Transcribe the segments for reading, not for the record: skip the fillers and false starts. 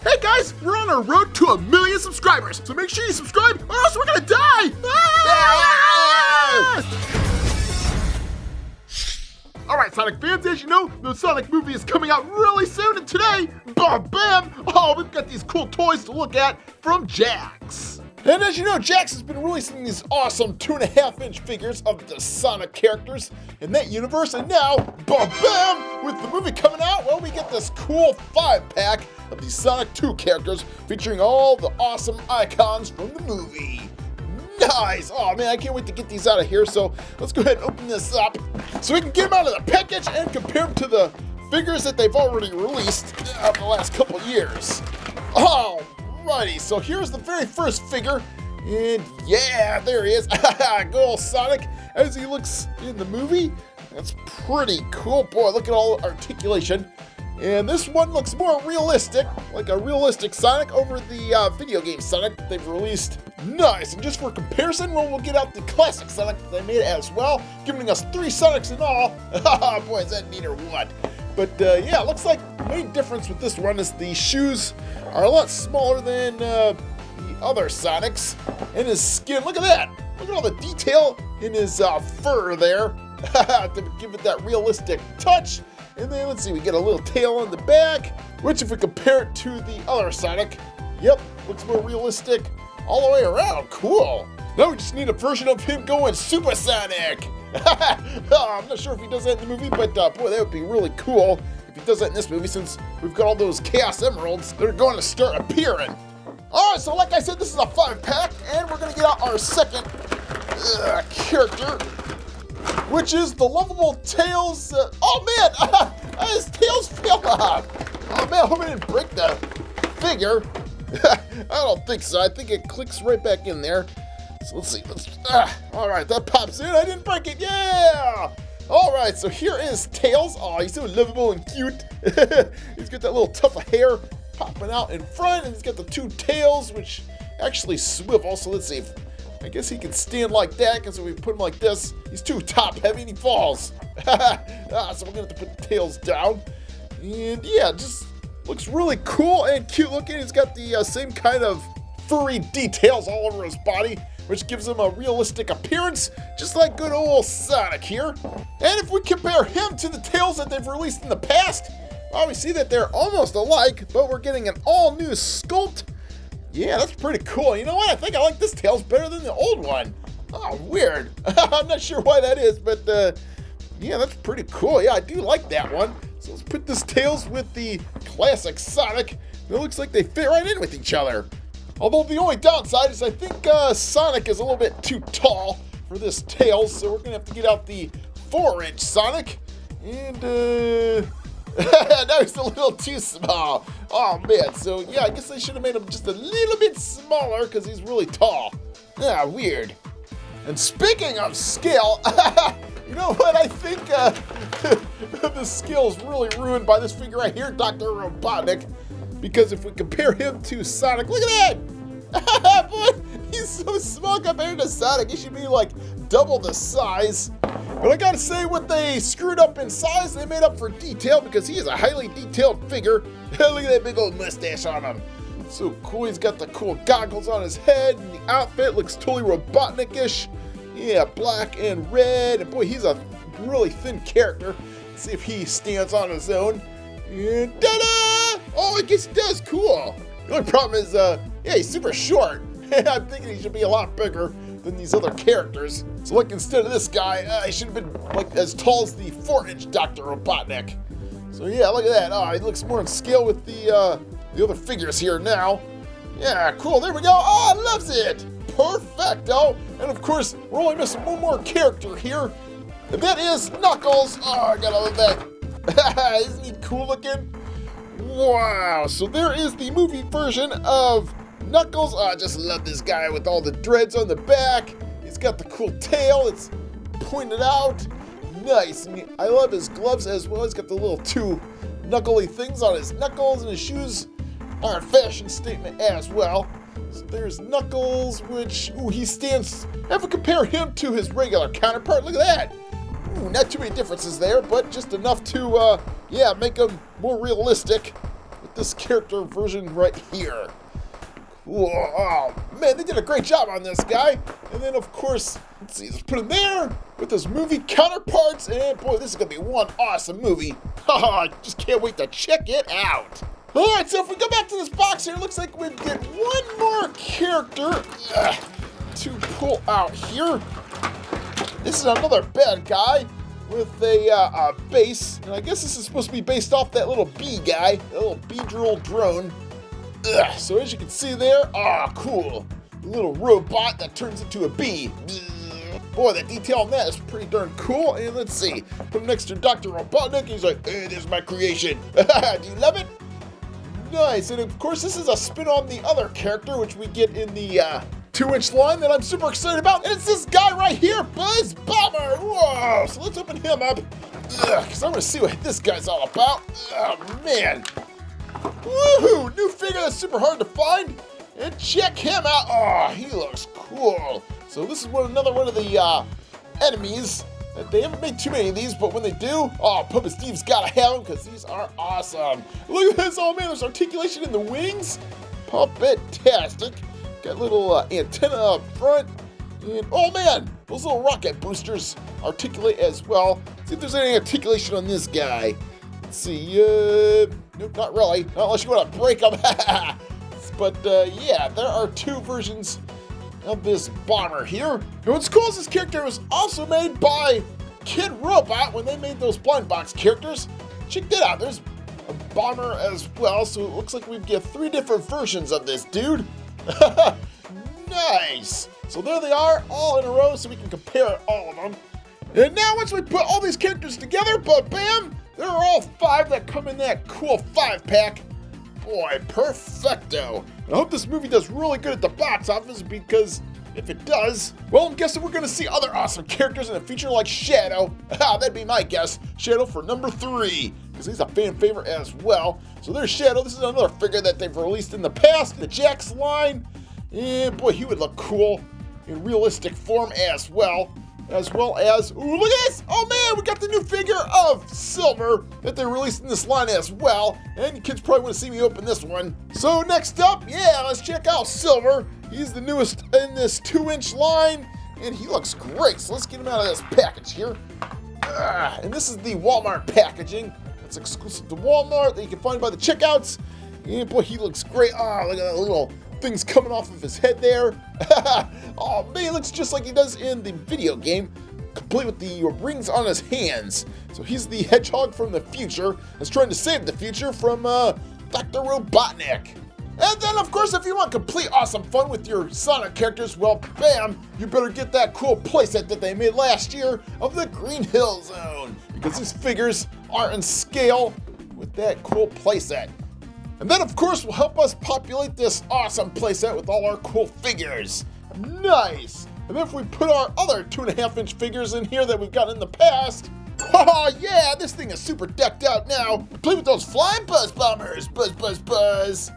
Hey guys, we're on our road to 1 million subscribers, so make sure you subscribe or else we're gonna die! Alright, Sonic fans, as you know, the Sonic movie is coming out really soon, and today, bam, we've got these cool toys to look at from Jakks. And as you know, Jakks has been releasing these awesome 2.5-inch figures of the Sonic characters in that universe, and now, bam, with the movie coming out, well, we get this cool 5-pack of these Sonic 2 characters featuring all the awesome icons from the movie. Nice! Oh man, I can't wait to get these out of here, so let's go ahead and open this up so we can get them out of the package and compare them to the figures that they've already released over the last couple years. Alrighty, so here's the very first figure, and yeah, there he is. Good old Sonic as he looks in the movie. That's pretty cool. Boy, look at all the articulation. And this one looks more realistic, like a realistic Sonic over the video game Sonic that they've released. Nice, and just for comparison, we'll get out the classic Sonic that they made as well, giving us 3 Sonics in all. Boy, is that neat or what? But yeah, it looks like the main difference with this one is the shoes are a lot smaller than the other Sonics. And his skin, look at that! Look at all the detail in his fur there to give it that realistic touch. And then let's see, we get a little tail on the back, which if we compare it to the other Sonic, yep, looks more realistic all the way around. Cool. Now we just need a version of him going supersonic. I'm not sure if he does that in the movie, but boy, that would be really cool if he does that in this movie, since we've got all those Chaos Emeralds that are going to start appearing. Alright, so like I said, this is a 5-pack, and we're going to get out our second character, which is the lovable Tails. Oh man, his tails fell off. Oh man, I hope I didn't break the figure. I don't think so. I think it clicks right back in there. So let's see. All right, that pops in. I didn't break it. Yeah. All right, so here is Tails. Oh, he's so lovable and cute. He's got that little tuft of hair popping out in front, and he's got the 2 tails, which actually swivel. So let's see if I guess he can stand like that, because if we put him like this, he's too top heavy and he falls. So we're gonna have to put the tails down. And yeah, just looks really cool and cute looking. He's got the same kind of furry details all over his body, which gives him a realistic appearance, just like good old Sonic here. And if we compare him to the Tails that they've released in the past, well, we see that they're almost alike, but we're getting an all-new sculpt. Yeah, that's pretty cool. You know what? I think I like this Tails better than the old one. Oh, weird. I'm not sure why that is, but yeah, that's pretty cool. Yeah, I do like that one. So let's put this Tails with the classic Sonic. It looks like they fit right in with each other. Although the only downside is I think Sonic is a little bit too tall for this Tails, so we're going to have to get out the 4-inch Sonic. And now he's a little too small. Oh man, so yeah, I guess I should have made him just a little bit smaller because he's really tall. Ah, weird. And speaking of scale, you know what? I think the scale is really ruined by this figure right here, Dr. Robotnik. Because if we compare him to Sonic, look at that! Boy, he's so small compared to Sonic. He should be like double the size. But I gotta say, what they screwed up in size, they made up for detail, because he is a highly detailed figure. Look at that big old mustache on him. So cool. He's got the cool goggles on his head, and the outfit looks totally Robotnik-ish. Yeah, black and red. And boy, he's a really thin character. Let's see if he stands on his own. And ta-da! Oh, I guess he does. Cool. The only problem is, yeah, he's super short. I'm thinking he should be a lot bigger than these other characters. So like, instead of this guy, he should have been like as tall as the 4-inch Dr. Robotnik. So yeah, look at that. Oh, he looks more in scale with the other figures here now. Yeah, cool. There we go. Oh, loves it. Perfecto. And of course, we're only missing one more character here, and that is Knuckles. Oh, I gotta love that. Isn't he cool looking? Wow. So there is the movie version of Knuckles. Oh, I just love this guy with all the dreads on the back. He's got the cool tail. It's pointed out. Nice. And I love his gloves as well. He's got the little 2 knuckly things on his knuckles, and his shoes are a fashion statement as well. So there's Knuckles, which, ooh, he stands, if we compare him to his regular counterpart, look at that. Ooh, not too many differences there, but just enough to, yeah, make him more realistic with this character version right here. Cool. Oh, man, they did a great job on this guy. And then, of course, let's see, let's put him there with his movie counterparts. And, boy, this is going to be one awesome movie. I just can't wait to check it out. All right, so if we go back to this box here, it looks like we get one more character to pull out here. This is another bad guy with a base. And I guess this is supposed to be based off that little bee guy, that little bee-drill drone. So as you can see there, cool. A little robot that turns into a bee. Boy, that detail on that is pretty darn cool. And let's see, put him next to Dr. Robotnik. He's like, hey, this is my creation. Do you love it? Nice. And of course, this is a spin on the other character, which we get in the 2-inch line that I'm super excited about. And it's this guy right here, Buzz Bomber. Whoa. So let's open him up, because I want to see what this guy's all about. Oh, man. Woohoo! New figure that's super hard to find. And check him out. Oh, he looks cool. So this is another one of the enemies. They haven't made too many of these, but when they do, Puppet Steve's gotta have them because these are awesome. Look at this. Oh man, there's articulation in the wings. Puppet-tastic. Got little antenna up front. And oh man, those little rocket boosters articulate as well. See if there's any articulation on this guy. Let's see. Nope, not really. Not unless you want to break them. But yeah, there are two versions of this bomber here. And what's cool is this character was also made by Kid Robot when they made those blind box characters. Check that out. There's a bomber as well. So it looks like we get 3 different versions of this dude. Nice. So there they are, all in a row, so we can compare all of them. And now once we put all these characters together, bam, there are all 5 that come in that cool 5-pack. Boy, perfecto. I hope this movie does really good at the box office, because if it does, well, I'm guessing we're going to see other awesome characters in the future like Shadow. That'd be my guess. Shadow for number 3, because he's a fan favorite as well. So there's Shadow. This is another figure that they've released in the past, the Jakks line. And boy, he would look cool in realistic form as well. As well as, ooh, look at this! Oh man, we got the new figure of Silver that they released in this line as well. And you kids probably want to see me open this one. So next up, yeah, let's check out Silver. He's the newest in this 2-inch line, and he looks great. So let's get him out of this package here. And this is the Walmart packaging. That's exclusive to Walmart that you can find by the checkouts. And boy, he looks great. Oh, look at that little things coming off of his head there. Oh man, he looks just like he does in the video game, complete with the rings on his hands. So he's the Hedgehog from the future that's trying to save the future from Dr. Robotnik. And then, of course, if you want complete awesome fun with your Sonic characters, well, bam, you better get that cool playset that they made last year of the Green Hill Zone, because these figures are in scale with that cool playset. And that, of course, will help us populate this awesome playset with all our cool figures. Nice! And then if we put our other 2.5-inch figures in here that we've got in the past, oh yeah, this thing is super decked out now. Play with those flying Buzz Bombers. Buzz, buzz, buzz.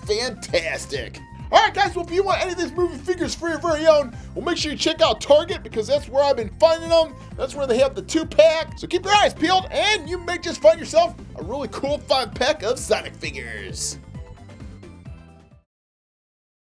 Fantastic. All right, guys, well, if you want any of these movie figures for your very own, well, make sure you check out Target, because that's where I've been finding them. That's where they have the 2-pack. So keep your eyes peeled, and you may just find yourself a really cool 5-pack of Sonic figures.